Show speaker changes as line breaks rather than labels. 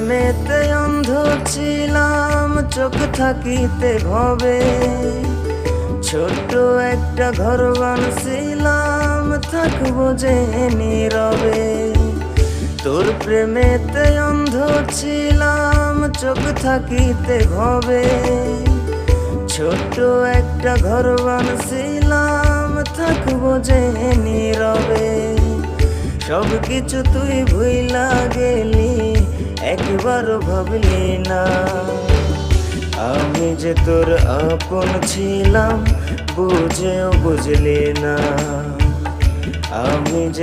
প্রেমেতে অন্ধ ছিলাম, চোখ থাকিতে ভবে ছোট্ট একটা ঘর বানছিলাম, থাকবো যে নীরবে। তোর প্রেমেতে অন্ধ ছিলাম, চোখ থাকিতে ভবে ছোট্ট একটা ঘর বানছিলাম, থাকবো যে নীরবে। সব কিছু তুই ভুইলা গেলি, একবারও ভাবলি না আমি যে তোর আপন ছিলাম, বুঝেও বুঝলি না। আমি যে